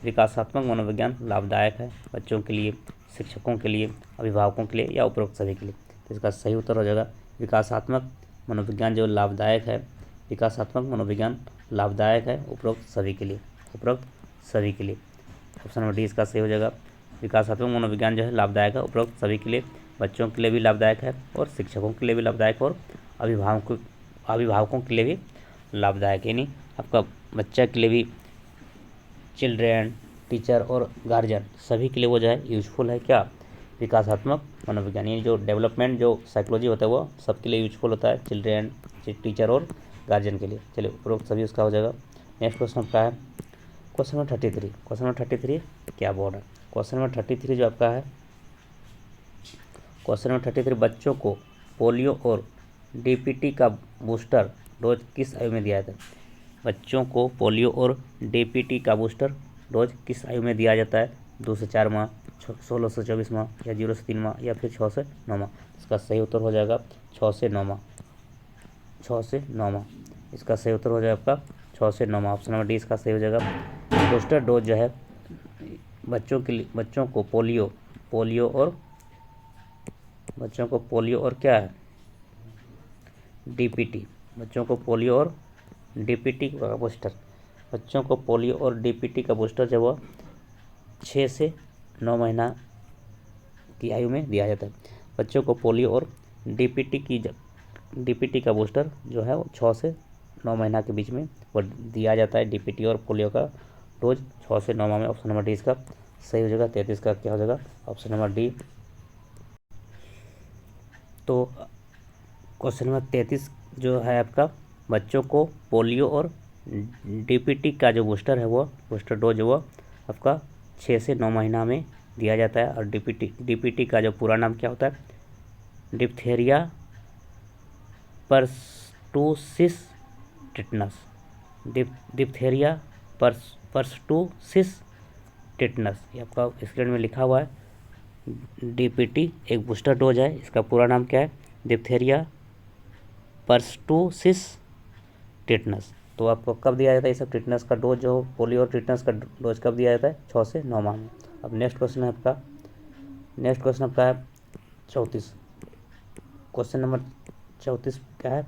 विकासात्मक मनोविज्ञान लाभदायक है बच्चों के लिए, शिक्षकों के लिए, अभिभावकों के लिए या उपरोक्त सभी के लिए। तो इसका सही उत्तर हो जाएगा विकासात्मक मनोविज्ञान जो लाभदायक है, विकासात्मक मनोविज्ञान लाभदायक है उपरोक्त सभी के लिए, उपरोक्त सभी के लिए। ऑप्शन नंबर डी इसका सही हो जाएगा। विकासात्मक मनोविज्ञान जो है लाभदायक है उपरोक्त सभी के लिए, बच्चों के लिए भी लाभदायक है और शिक्षकों के लिए भी लाभदायक और अभिभावकों के लिए भी लाभदायक, यानी आपका बच्चा के लिए भी, चिल्ड्रेन, टीचर और गार्जियन सभी के लिए वो जो है यूजफुल है। क्या? विकासात्मक मनोविज्ञान, यानी जो डेवलपमेंट जो साइकोलॉजी होता है वो सबके लिए यूजफुल होता है, चिल्ड्रेन, टीचर और गार्जियन के लिए। चलिए उपरोक्त सभी उसका हो जाएगा। नेक्स्ट क्वेश्चन आपका है क्वेश्चन नंबर 33। क्वेश्चन नंबर 33 क्या बोर्ड है? क्वेश्चन नंबर 33 जो आपका है, क्वेश्चन नंबर 33, बच्चों को पोलियो और डीपीटी का बूस्टर डोज किस आयु में दिया जाता है? बच्चों को पोलियो और डीपीटी का बूस्टर डोज किस आयु में दिया जाता है? 2 से 4 माह, 16 से 24 माह या 0 से 3 माह या फिर 6 से 9 माह। इसका सही उत्तर हो जाएगा 6 से 9 माह। 6 से 9 माह इसका सही उत्तर हो जाएगा आपका 6 से 9 माह। ऑप्शन नंबर डी इसका सही हो जाएगा। बूस्टर डोज जो है बच्चों को पोलियो और क्या है, डीपीटी। बच्चों को पोलियो और डीपीटी का बूस्टर, बच्चों को पोलियो और डीपीटी का बूस्टर जब वह 6 से 9 महीना की आयु में दिया जाता है। बच्चों को पोलियो और डीपीटी का बूस्टर जो है वो 6 से 9 महीना के बीच में वो दिया जाता है। डीपीटी और पोलियो का डोज 6 से 9 माह में। ऑप्शन नंबर डी इसका सही हो जाएगा। 33 का क्या हो जाएगा, ऑप्शन नंबर डी। तो क्वेश्चन नंबर 33 जो है आपका, बच्चों को पोलियो और डीपीटी का जो बूस्टर है वो बूस्टर डोज वो आपका 6 से 9 महीना में दिया जाता है। और डीपीटी का जो पूरा नाम क्या होता है, diphtheria pertussis tetanus. Diphtheria pertussis tetanus, ये आपका स्क्रीन में लिखा हुआ है। डीपीटी एक बूस्टर डोज है, इसका पूरा नाम क्या है, डिप्थेरिया पर्टुसिस टिटनस। तो आपको कब दिया जाता है ये सब टिटनस का डोज, जो पोलियो और टिटनस का डोज कब दिया जाता है, 6 से 9 माह में। अब नेक्स्ट क्वेश्चन आपका है 34। क्वेश्चन नंबर 34 क्या है,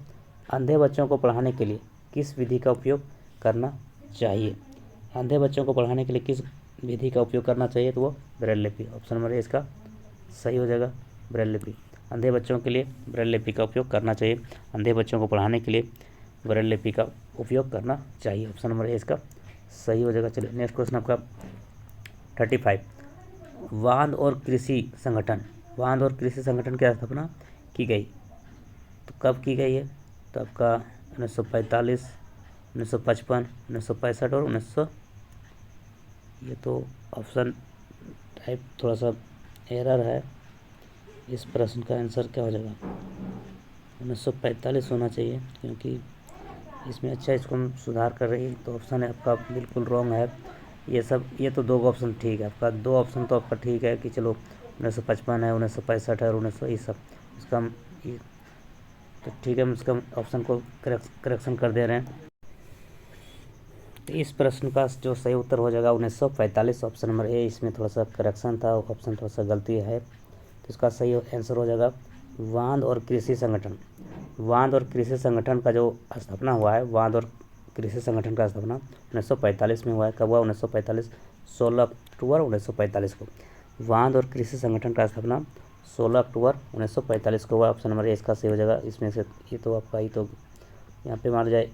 अंधे बच्चों को पढ़ाने के लिए किस विधि का उपयोग करना चाहिए। अंधे बच्चों को पढ़ाने के लिए किस विधि का उपयोग करना चाहिए, तो वो ब्रेल लिपि। ऑप्शन नंबर ए इसका सही हो जाएगा, ब्रेल लिपि। अंधे बच्चों के लिए ब्रेल लिपि का उपयोग करना चाहिए। अंधे बच्चों को पढ़ाने के लिए ब्रेल लिपि का उपयोग करना चाहिए। ऑप्शन नंबर ए इसका सही हो जाएगा। चलिए नेक्स्ट क्वेश्चन आपका 35। वांध और कृषि संगठन की स्थापना की गई, तो कब की गई है, तो आपका 1945, 1955, 1965 और 1900। ये तो ऑप्शन टाइप थोड़ा सा एरर है, इस प्रश्न का आंसर क्या हो जाएगा, 1945 होना चाहिए, क्योंकि इसमें अच्छा इसको हम सुधार कर रही है। तो ऑप्शन है आपका बिल्कुल रॉन्ग है। ये तो 2 ऑप्शन ठीक है आपका, 2 ऑप्शन तो आपका ठीक है कि चलो 1955 है, 1965 है और 1900, ये सब इसका हम ये तो ठीक है, हम इसका ऑप्शन को करेक्शन कर दे रहे हैं। तो इस प्रश्न का जो सही उत्तर हो जाएगा 1945, ऑप्शन नंबर ए। इसमें थोड़ा सा करेक्शन था, ऑप्शन थोड़ा सा गलती है, तो इसका सही आंसर हो जाएगा वांध और कृषि संगठन। वांध और कृषि संगठन का जो स्थापना हुआ है, वांध और कृषि संगठन का स्थापना 1945 में हुआ है। कब हुआ, 1945, 16 अक्टूबर 1945 को। वांध और कृषि संगठन का स्थापना 16 अक्टूबर 1945 को हुआ। ऑप्शन नंबर ए इसका सही हो जाएगा। इसमें से ये तो आपका ही तो यहाँ पे मान जाए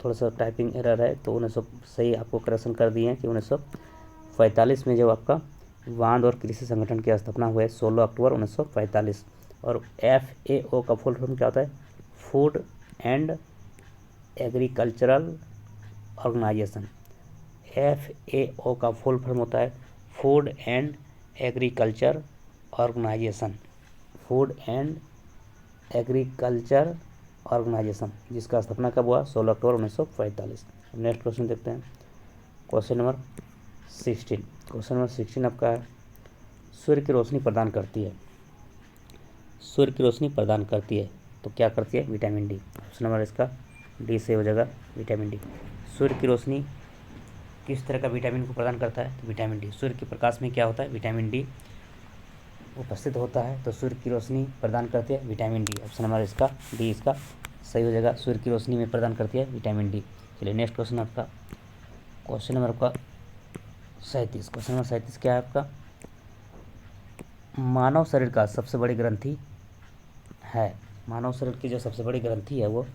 थोड़ा सा टाइपिंग एरर है, तो 1900 सही आपको करेक्शन कर दिए हैं कि 1945 में जो आपका वांध और कृषि संगठन की स्थापना हुआ है 16 अक्टूबर 1945। और FAO का फुल फॉर्म क्या होता है, food and agricultural organisation. FAO का फुल फॉर्म होता है food and agriculture organisation. Food and agriculture organisation, जिसका स्थापना कब हुआ, 16 अक्टूबर 1945। नेक्स्ट क्वेश्चन देखते हैं, क्वेश्चन नंबर 16। क्वेश्चन नंबर 16 आपका है, सूर्य की रोशनी प्रदान करती है। सूर्य की रोशनी प्रदान करती है तो क्या करती है, विटामिन डी। ऑप्शन नंबर इसका डी से हो जाएगा, विटामिन डी। सूर्य की रोशनी किस तरह का विटामिन को प्रदान करता है, तो विटामिन डी। सूर्य के प्रकाश में क्या होता है, विटामिन डी उपस्थित होता है, तो सूर्य की रोशनी प्रदान करती है विटामिन डी। ऑप्शन नंबर इसका डी इसका सही हो जाएगा, सूर्य की रोशनी में प्रदान करती है विटामिन डी। चलिए नेक्स्ट क्वेश्चन आपका, क्वेश्चन नंबर आपका 37। क्वेश्चन नंबर 37 क्या है आपका, मानव शरीर का सबसे बड़ी ग्रंथि है। मानव शरीर की जो सबसे बड़ी ग्रंथि है वो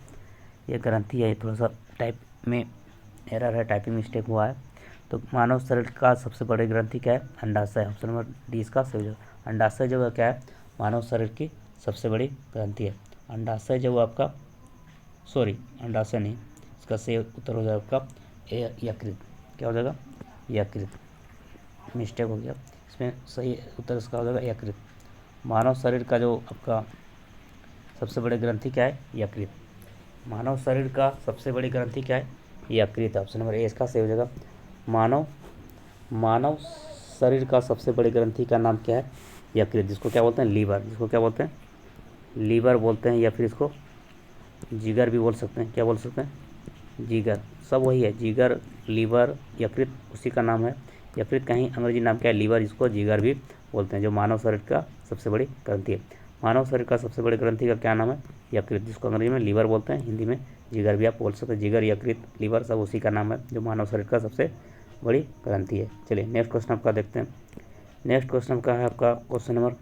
ये ग्रंथि है, थोड़ा सा टाइप में एरर है, टाइपिंग मिस्टेक हुआ है। तो मानव शरीर का सबसे बड़ी ग्रंथि क्या है, अंडाशय। ऑप्शन नंबर डी इसका सही हो। अंडाशय जो है क्या है, मानव शरीर की सबसे बड़ी ग्रंथि है। अंडाशय जो आपका अंडाशय नहीं, इसका सही उत्तर हो जाएगा आपका यकृत। क्या हो जाएगा, यकृत, मिस्टेक हो गया इसमें, सही उत्तर इसका हो जाएगा यकृत। मानव शरीर का जो आपका सबसे बड़ी ग्रंथि क्या है, यकृत। मानव शरीर का सबसे बड़ी ग्रंथि क्या है, यकृत। ऑप्शन नंबर ए इसका सही हो जाएगा। मानव शरीर का सबसे बड़ी ग्रंथि का नाम क्या है, यकृत, जिसको क्या बोलते हैं, लीवर। जिसको क्या बोलते हैं, लीवर बोलते हैं, या फिर इसको जिगर भी बोल सकते हैं। क्या बोल सकते हैं, जिगर, सब वही है, जिगर, लीवर, यकृत, उसी का नाम है यकृत का ही अंग्रेजी नाम क्या है? लीवर, जिसको जिगर भी बोलते हैं, जो मानव शरीर का सबसे बड़ी ग्रंथि है। मानव शरीर का सबसे बड़ी ग्रंथि का क्या नाम है? यकृत, जिसको अंग्रेजी में लीवर बोलते हैं, हिंदी में जिगर भी आप बोल सकते हैं। जिगर, यकृत, लीवर सब उसी का नाम है, जो मानव शरीर का सबसे बड़ी ग्रंथि है। चलिए नेक्स्ट क्वेश्चन आपका देखते हैं। नेक्स्ट क्वेश्चन का है आपका क्वेश्चन नंबर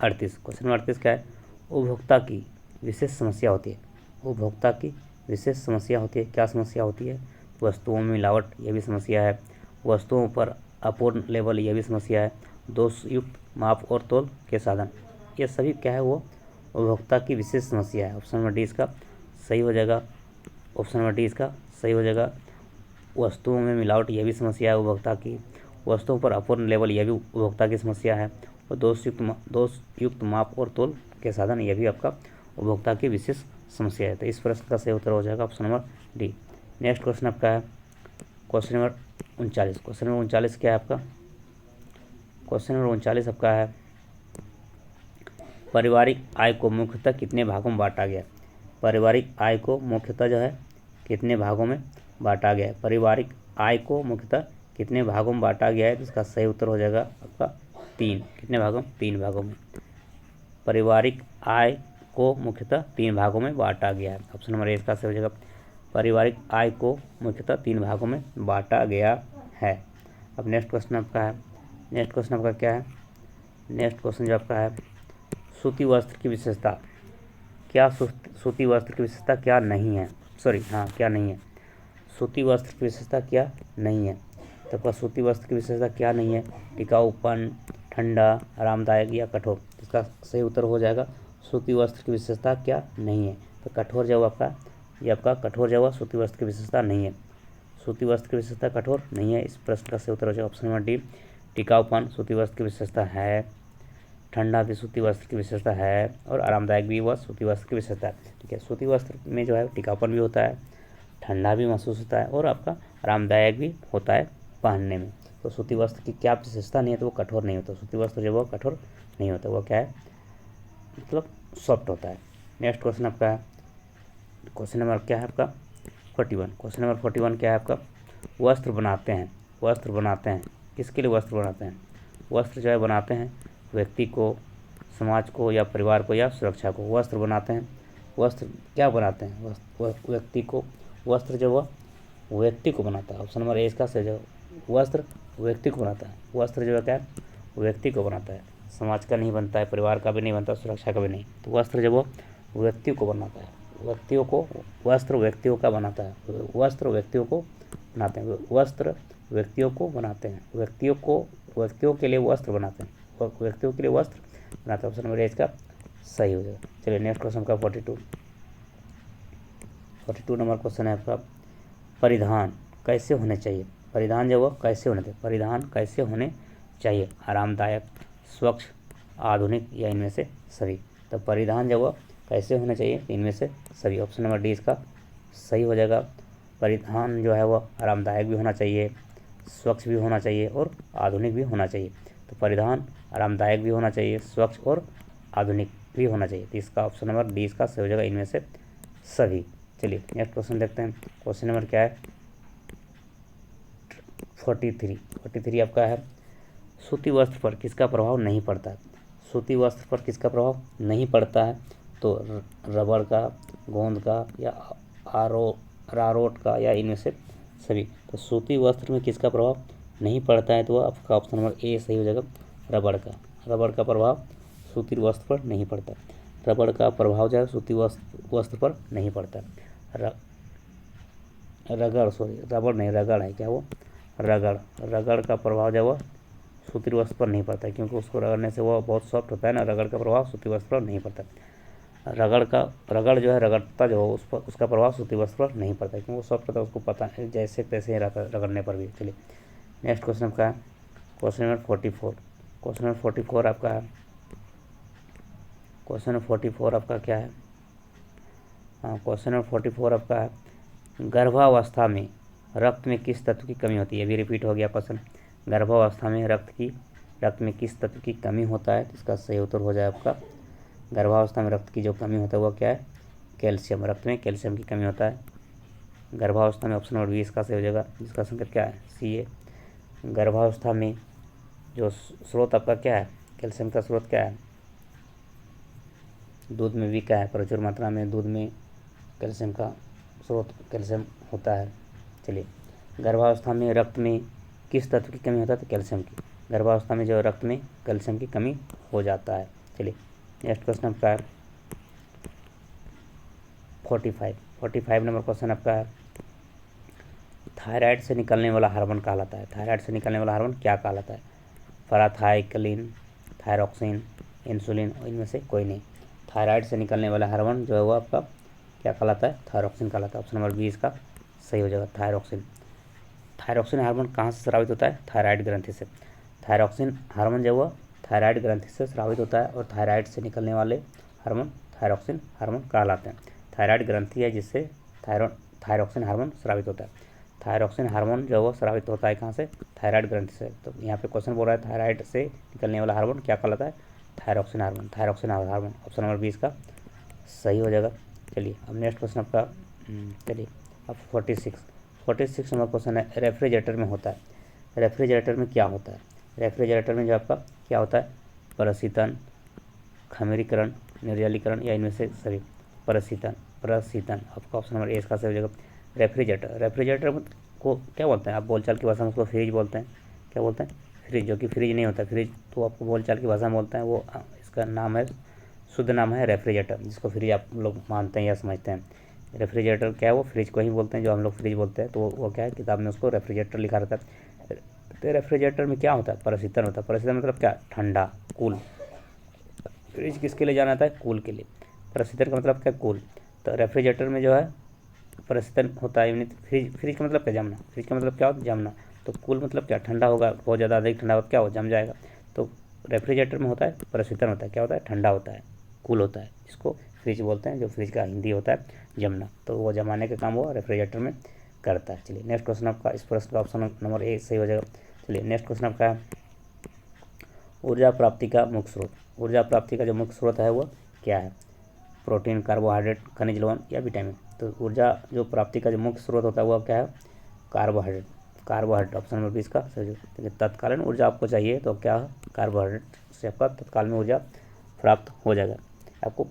38। क्वेश्चन नंबर 38 क्या है? उपभोक्ता की विशेष समस्या होती है। उपभोक्ता की विशेष समस्या होती है। क्या समस्या होती है? वस्तुओं में मिलावट, यह भी समस्या है। वस्तुओं पर अपूर्ण लेबल, यह भी समस्या है। दोषयुक्त माप और तोल के साधन, ये सभी क्या है? वो उपभोक्ता की विशेष समस्या है। ऑप्शन नंबर डी इसका सही हो जाएगा। ऑप्शन नंबर डी इसका सही हो जाएगा। वस्तुओं में मिलावट, यह भी समस्या है उपभोक्ता की। वस्तुओं पर अपूर्ण लेबल, यह भी उपभोक्ता की समस्या है। और दोषयुक्त माप और तोल के साधन, यह भी आपका उपभोक्ता की विशेष समस्या है। तो इस प्रश्न का सही उत्तर हो जाएगा option number D. Next question आपका है क्वेश्चन नंबर 39। क्वेश्चन नंबर 39 क्या है आपका? क्वेश्चन नंबर 39 आपका है पारिवारिक आय को मुख्यतः कितने भागों में बांटा गया? पारिवारिक आय को मुख्यतः जो है कितने भागों में बांटा गया है? पारिवारिक आय को मुख्यतः कितने भागों में बांटा गया है? तो इसका सही उत्तर हो जाएगा आपका 3। कितने भागों? 3 भागों में। पारिवारिक आय को मुख्यतः 3 भागों में बांटा गया है। ऑप्शन नंबर ए इसका सही हो जाएगा। पारिवारिक आय को मुख्यतः 3 भागों में बांटा गया है। अब नेक्स्ट क्वेश्चन आपका है, नेक्स्ट क्वेश्चन आपका क्या है? नेक्स्ट क्वेश्चन जो आपका है, सूती वस्त्र की विशेषता क्या? सूती वस्त्र की विशेषता क्या नहीं है? क्या नहीं है? सूती वस्त्र की विशेषता क्या नहीं है? तो आपका सूती वस्त्र की विशेषता क्या नहीं है? टिकाऊपन, ठंडा, आरामदायक या कठोर। इसका सही उत्तर हो जाएगा सूती वस्त्र की विशेषता क्या नहीं है। तो कठोर जो आपका, ये आपका कठोर जो सूती वस्त्र की विशेषता नहीं है। सूती वस्त्र की विशेषता कठोर नहीं है। इस प्रश्न का सही उत्तर हो जाएगा ऑप्शन नंबर डी। टिकाऊपन सूती वस्त्र की विशेषता है, ठंडा भी सूती वस्त्र की विशेषता है, और आरामदायक भी वह सूती वस्त्र की विशेषता है। ठीक है, सूती वस्त्र में जो है टिकाऊपन भी होता है, ठंडा भी महसूस होता है, और आपका आरामदायक भी होता है पहनने में। तो सूती वस्त्र की क्या विशेषता नहीं है? तो वो कठोर नहीं होता। सूती वस्त्र जो वो कठोर नहीं होता, वो क्या है? मतलब सॉफ्ट होता है। नेक्स्ट क्वेश्चन आपका है क्वेश्चन नंबर क्या है आपका? 41। क्वेश्चन नंबर 41 क्या है आपका? वस्त्र बनाते हैं, वस्त्र बनाते हैं, किसके लिए वस्त्र बनाते हैं? वस्त्र जो है बनाते हैं व्यक्ति को, समाज को, या परिवार को, या सुरक्षा को। वस्त्र बनाते हैं, वस्त्र क्या बनाते हैं? व्यक्ति को। वस्त्र जो वह व्यक्ति को बनाता है। ऑप्शन नंबर ए इसका सही जवाब। वस्त्र व्यक्ति को बनाता है। वस्त्र जो है क्या है? व्यक्ति को बनाता है, समाज का नहीं बनता है, परिवार का भी नहीं बनता, सुरक्षा का भी नहीं। तो वस्त्र जो वो व्यक्ति को बनाता है, व्यक्तियों को, वस्त्र व्यक्तियों का बनाता है, वस्त्र व्यक्तियों को बनाते हैं, वस्त्र व्यक्तियों को बनाते हैं, व्यक्तियों के लिए वस्त्र बनाते हैं, व्यक्तियों के लिए वस्त्र बनाते हैं। ऑप्शन नंबर ए इसका सही हो जाएगा। चलिए नेक्स्ट क्वेश्चन का 42 नंबर क्वेश्चन है आपका, परिधान कैसे होने चाहिए? परिधान जो वो कैसे होने चाहिए? परिधान कैसे होने चाहिए? आरामदायक, स्वच्छ, आधुनिक, या इनमें से सभी। तो परिधान जो वो कैसे होने चाहिए? इनमें से सभी। ऑप्शन नंबर डी इसका सही हो जाएगा। परिधान जो है वो आरामदायक भी होना चाहिए, स्वच्छ भी होना चाहिए, और आधुनिक भी होना चाहिए। तो परिधान आरामदायक भी होना चाहिए, स्वच्छ और आधुनिक भी होना चाहिए। तो इसका ऑप्शन नंबर डी इसका सही हो जाएगा, इनमें से सभी। चलिए नेक्स्ट क्वेश्चन देखते हैं। क्वेश्चन नंबर क्या है? 43 आपका है, सूती वस्त्र पर किसका प्रभाव नहीं पड़ता? सूती वस्त्र पर किसका प्रभाव नहीं पड़ता है? तो रबड़ का, गोंद का, या अरारोट का, या इनमें से सभी। तो सूती वस्त्र में किसका प्रभाव नहीं पड़ता है? तो वह आपका ऑप्शन नंबर ए सही हो जाएगा, रबड़ का। रबड़ का प्रभाव सूती वस्त्र पर नहीं पड़ता। रबड़ का प्रभाव जो है सूती वस्त्र पर नहीं पड़ता। रबड़ नहीं, रगड़ है क्या वो? रगड़ का प्रभाव जो है सूती वस्त्र पर नहीं पड़ता है, क्योंकि उसको रगड़ने से वो बहुत सॉफ्ट होता है ना। रगड़ का प्रभाव सूती वस्त्र पर नहीं पड़ता। रगड़ जो है, रगड़ता जो हो, उसका प्रभाव सूती वस्त्र पर नहीं पड़ता है, क्योंकि वो सॉफ्ट होता है, उसको पता है जैसे तैसे ही रहता है रगड़ने पर भी। चलिए नेक्स्ट क्वेश्चन आपका है क्वेश्चन नंबर 44। क्वेश्चन नंबर 44 आपका है, क्वेश्चन नंबर 44 आपका क्या है? क्वेश्चन नंबर 44 आपका है, गर्भावस्था में रक्त में किस तत्व की कमी होती है? ये भी रिपीट हो गया क्वेश्चन। गर्भावस्था में रक्त में किस तत्व की कमी होता है? इसका सही उत्तर हो जाए आपका, गर्भावस्था में रक्त की जो कमी होता है वह क्या है? कैल्शियम। रक्त में कैल्शियम की कमी होता है गर्भावस्था में। ऑप्शन नंबर बी इसका सही हो जाएगा, जिसका संकेत क्या है? सी ए। गर्भावस्था में जो स्रोत आपका क्या है, कैल्शियम का स्रोत क्या है, दूध में भी क्या है, प्रचुर मात्रा में दूध में कैल्शियम का स्रोत कैल्शियम होता है। चलिए, गर्भावस्था में रक्त में किस तत्व की कमी होता है, तो कैल्शियम की। गर्भावस्था में जो रक्त में कैल्शियम की कमी हो जाता है। चलिए, नेक्स्ट क्वेश्चन आपका है 45 नंबर क्वेश्चन आपका है, थायराइड से निकलने वाला हार्मोन कहलाता है। थायराइड से निकलने वाला हार्मोन क्या कहलाता है, पैराथाइक्लिन, थायरॉक्सिन, इंसुलिन, इनमें से कोई नहीं। थायराइड से निकलने वाला हार्मोन जो है वो आपका क्या कहलाता है, थायरॉक्सिन कहलाता है। ऑप्शन नंबर बी इसका सही हो जाएगा, थायरॉक्सिन। थायरॉक्सिन हार्मोन कहाँ से स्रावित होता है, थायराइड ग्रंथि से। थायरॉक्सिन हार्मोन जो है थायराइड ग्रंथि से स्रावित होता है और थायराइड से निकलने वाले हार्मोन थायरॉक्सिन हार्मोन कहलाते हैं। थायराइड ग्रंथि है जिससे थायरॉक्सिन हार्मोन स्रावित होता है। थायरॉक्सिन हार्मोन जो है वो स्रावित होता है कहाँ से, थायराइड ग्रंथि से। तो यहाँ पे क्वेश्चन बोल रहा है थायराइड से निकलने वाला हार्मोन क्या कहलाता है, thyroxine hormone. Thyroxine hormone option number B इसका सही हो जाएगा। चलिए, अब नेक्स्ट क्वेश्चन आपका चलिए अब 46 नंबर क्वेश्चन है, रेफ्रिजरेटर में होता है। रेफ्रिजरेटर में क्या होता है, रेफ्रिजरेटर में जो आपका क्या होता है, प्रशीतन, खमीरीकरण, निर्जलीकरण या इनमें से सभी। प्रशीतन आपका ऑप्शन नंबर ए इसका सही हो जाएगा। रेफ्रिजरेटर को क्या बोलते हैं आप बोलचाल की भाषा में, उसको फ्रिज बोलते हैं। क्या बोलते हैं, फ्रिज, जो कि फ्रिज नहीं होता। फ्रिज तो आपको बोलचाल की भाषा में बोलते हैं, वो इसका नाम है, शुद्ध नाम है रेफ्रिजरेटर, जिसको फ्रिज आप लोग मानते हैं या समझते हैं। रेफ्रिजरेटर क्या है, वो फ्रिज को ही बोलते हैं, जो हम लोग फ्रिज बोलते हैं। तो वो क्या है, किताब में उसको रेफ्रिजरेटर लिखा रहता है। तो रेफ्रिजरेटर में क्या होता है, प्रशीतन होता है। प्रशीतन मतलब क्या, ठंडा, कूल। फ्रिज किसके लिए जाना था है, कूल के लिए। प्रशीतन का मतलब क्या, कूल। तो रेफ्रिजरेटर में जो है प्रशीतन होता है। फ्रिज का मतलब क्या, जमना। फ्रिज का मतलब क्या होता है, जमना। तो कूल मतलब क्या, ठंडा होगा, बहुत ज़्यादा अधिक ठंडा होगा, क्या हो, जम जाएगा। तो रेफ्रिजरेटर में होता है प्रशीतन होता है, क्या होता है, ठंडा होता है, कूल होता है, जिसको फ्रिज बोलते हैं, जो फ्रिज का हिंदी होता है जमना। तो वो जमाने का काम वो रेफ्रिजरेटर में करता है। चलिए, नेक्स्ट क्वेश्चन आपका, इस प्रश्न का ऑप्शन नंबर ए सही हो जाएगा। चलिए, नेक्स्ट क्वेश्चन आपका है, ऊर्जा प्राप्ति का मुख्य स्रोत। ऊर्जा प्राप्ति का जो मुख्य स्रोत है वो क्या है, प्रोटीन, कार्बोहाइड्रेट, खनिज लवण या विटामिन। तो ऊर्जा जो प्राप्ति का जो मुख्य स्रोत होता है वो क्या है, कार्बोहाइड्रेट ऑप्शन नंबर बी इसका सही। तत्कालीन ऊर्जा आपको चाहिए तो क्या है, कार्बोहाइड्रेट से आपका तत्काल में ऊर्जा प्राप्त हो जाएगा। आपको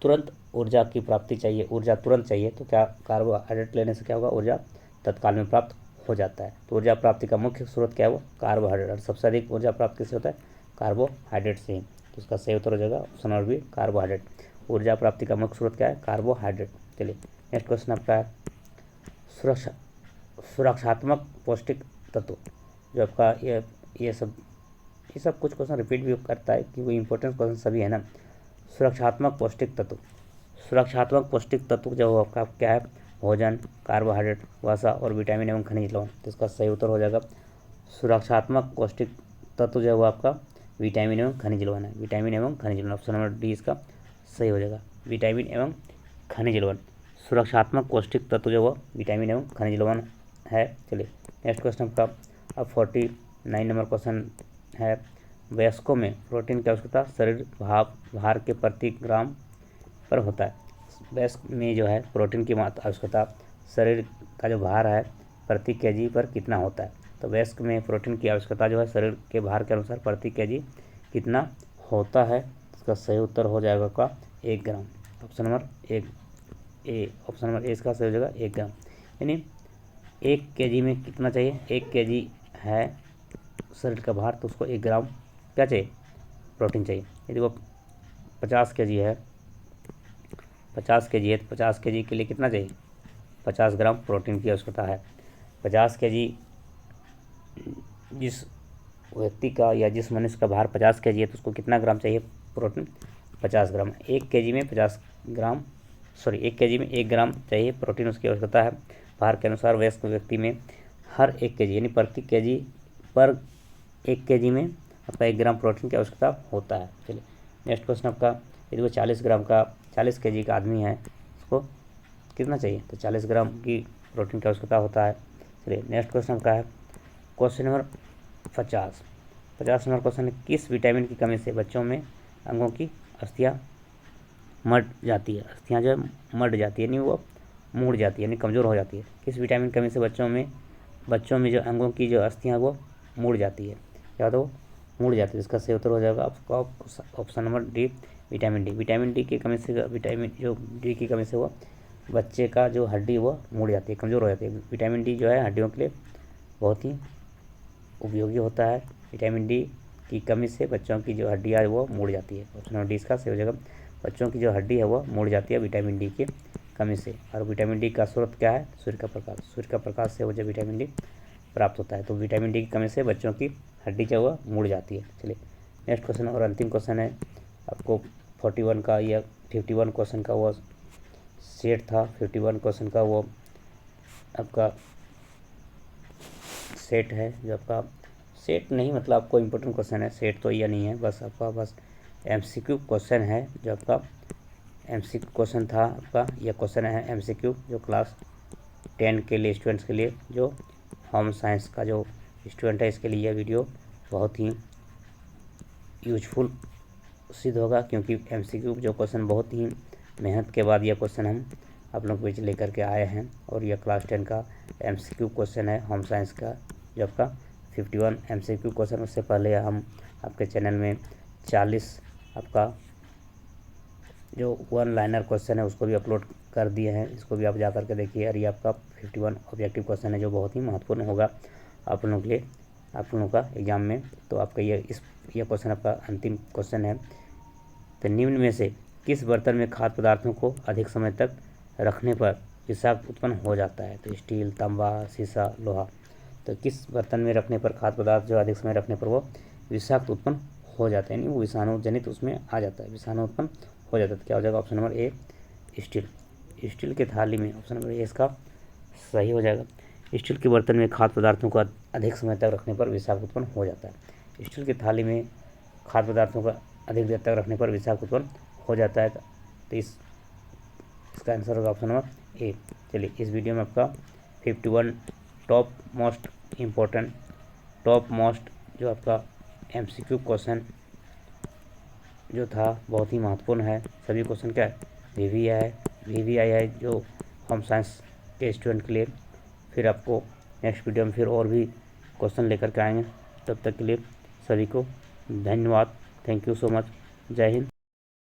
तुरंत ऊर्जा की प्राप्ति चाहिए, ऊर्जा तुरंत चाहिए, तो क्या, कार्बोहाइड्रेट लेने से क्या होगा, ऊर्जा तत्काल में प्राप्त हो जाता है। तो ऊर्जा प्राप्ति का मुख्य स्रोत क्या है, वो कार्बोहाइड्रेट। और सबसे अधिक ऊर्जा प्राप्त किससे होता है, कार्बोहाइड्रेट से ही। तो इसका सही उत्तर हो जाएगा ऑप्शन नंबर बी, कार्बोहाइड्रेट। ऊर्जा प्राप्ति का मुख्य स्रोत क्या है, कार्बोहाइड्रेट। चलिए, नेक्स्ट क्वेश्चन आपका है, सुरक्षा सुरक्षात्मक पौष्टिक तत्व। जो आपका ये सब कुछ क्वेश्चन रिपीट भी करता है क्योंकि इंपॉर्टेंट क्वेश्चन सभी है ना। सुरक्षात्मक पौष्टिक तत्व, सुरक्षात्मक पौष्टिक तत्व जो आपका क्या है, भोजन, कार्बोहाइड्रेट, वसा और विटामिन एवं खनिज लवण। तो इसका सही उत्तर हो जाएगा, सुरक्षात्मक पौष्टिक तत्व जो है वो आपका विटामिन एवं खनिज लवण है। विटामिन एवं खनिज लवण ऑप्शन नंबर डी इसका सही हो जाएगा, विटामिन एवं खनिज लवण। सुरक्षात्मक पौष्टिक तत्व जो वो विटामिन एवं खनिज लवण है। चलिए, नेक्स्ट क्वेश्चन आपका अब 49 नंबर क्वेश्चन है, वयस्कों में प्रोटीन की आवश्यकता शरीर भार के प्रति ग्राम पर होता है। वयस्क में जो है प्रोटीन की आवश्यकता शरीर का जो भार है प्रति केजी पर कितना होता है। तो वयस्क में प्रोटीन की आवश्यकता जो है शरीर के भार के अनुसार प्रति केजी कितना होता है। इसका सही उत्तर हो जाएगा का 1 gram. Option number option number A इसका सही हो जाएगा 1 ग्राम। यानी 1 केजी में कितना चाहिए, 1 केजी है शरीर का भार तो उसको 1 ग्राम क्या चाहिए, प्रोटीन चाहिए। यदि वो 50 केजी है, 50 केजी है तो 50 केजी के लिए कितना चाहिए, 50 ग्राम प्रोटीन की आवश्यकता है। 50 केजी जिस व्यक्ति का या जिस मनुष्य का भार 50 केजी है तो उसको कितना ग्राम चाहिए प्रोटीन, 50 ग्राम। 1 केजी में 50 ग्राम 1 केजी में 1 ग्राम चाहिए प्रोटीन उसकी आवश्यकता है भार के अनुसार। वयस्क व्यक्ति में हर 1 केजी यानी प्रति केजी पर 1 केजी में आपका 1 ग्राम प्रोटीन की आवश्यकता होता है। चलिए, नेक्स्ट क्वेश्चन आपका, यदि वो 40 केजी का आदमी है उसको कितना चाहिए, तो 40 ग्राम की प्रोटीन की आवश्यकता होता है। चलिए, नेक्स्ट क्वेश्चन आपका है क्वेश्चन नंबर 50 नंबर क्वेश्चन है, किस विटामिन की कमी से बच्चों में अंगों की अस्थियाँ मर जाती है। अस्थियाँ जो मर जाती है यानी वो मुड़ जाती है यानी कमज़ोर हो जाती है। किस विटामिन की कमी से बच्चों में जो अंगों की जो अस्थियाँ वो मुड़ जाती है। क्या तो मुड़ जाती है। इसका सही उत्तर हो जाएगा आपका option number D, vitamin D. Vitamin D की कमी से, विटामिन जो डी की कमी से हुआ बच्चे का जो हड्डी वो मुड़ जाती है, कमज़ोर हो जाती है। विटामिन डी जो है हड्डियों के लिए बहुत ही उपयोगी होता है। विटामिन डी की कमी से बच्चों की जो हड्डियाँ है वो मुड़ जाती है। ऑप्शन नंबर डी इसका सही हो जाएगा। बच्चों की जो हड्डी है वो मुड़ जाती है विटामिन डी की कमी से। और विटामिन डी का स्रोत क्या है? सूर्य का प्रकाश। सूर्य का प्रकाश से वो जो विटामिन डी प्राप्त होता है। तो विटामिन डी की कमी से बच्चों की हड्डी जो है मुड़ जाती है। चलिए नेक्स्ट क्वेश्चन और अंतिम क्वेश्चन है आपको 41 का या 51 क्वेश्चन का वो सेट था। 51 क्वेश्चन का वो आपका सेट है, जो आपका सेट नहीं मतलब आपको इम्पोर्टेंट क्वेश्चन है। सेट तो यह नहीं है, बस आपका बस एमसीक्यू क्वेश्चन है। जो आपका एमसीक्यू क्वेश्चन था आपका, यह क्वेश्चन है एमसीक्यू जो क्लास 10 के लिए स्टूडेंट्स के लिए, जो होम साइंस का जो स्टूडेंट है इसके लिए यह वीडियो बहुत ही यूजफुल सिद्ध होगा, क्योंकि एमसीक्यू जो क्वेश्चन बहुत ही मेहनत के बाद यह क्वेश्चन हम आप लोग के बीच लेकर के आए हैं। और यह क्लास 10 का एमसीक्यू क्वेश्चन है होम साइंस का, जो आपका 51 एमसीक्यू क्वेश्चन। उससे पहले हम आपके चैनल में 40 आपका जो 1 लाइनर क्वेश्चन है उसको भी अपलोड कर दिए हैं, इसको भी आप जा करके देखिए। और ये आपका 51 ऑब्जेक्टिव क्वेश्चन है जो बहुत ही महत्वपूर्ण होगा आप लोगों के लिए, आप लोगों का एग्जाम में। तो आपका ये क्वेश्चन आपका अंतिम क्वेश्चन है। तो निम्न में से किस बर्तन में खाद्य पदार्थों को अधिक समय तक रखने पर विषाक्त उत्पन्न हो जाता है? तो स्टील, तांबा, शीशा, लोहा। तो किस बर्तन में रखने पर खाद्य पदार्थ जो अधिक समय रखने पर वो विषाक्त उत्पन्न हो जाता है, यानी वो विषाणु जनित उसमें आ जाता है, विषाणु उत्पन्न हो जाता है। तो क्या हो जाएगा? ऑप्शन नंबर ए, स्टील। स्टील की थाली में, ऑप्शन नंबर ए इसका सही हो जाएगा। स्टील के बर्तन में खाद्य पदार्थों को अधिक समय तक रखने पर विषाक्त उत्पन्न हो जाता है। स्टील की थाली में खाद्य पदार्थों का अधिक देर तक रखने पर विषाक्त उत्पन्न हो जाता है। तो इसका आंसर होगा ऑप्शन नंबर ए। चलिए इस वीडियो में आपका 51 टॉप मोस्ट जो आपका एमसीक्यू क्वेश्चन जो था बहुत ही महत्वपूर्ण है। सभी क्वेश्चन क्या है? वीवीआई है जो होम साइंस के स्टूडेंट के लिए। फिर आपको नेक्स्ट वीडियो में फिर और भी क्वेश्चन लेकर के आएंगे। तब तक के लिए सभी को धन्यवाद। Thank you so much. जय हिंद,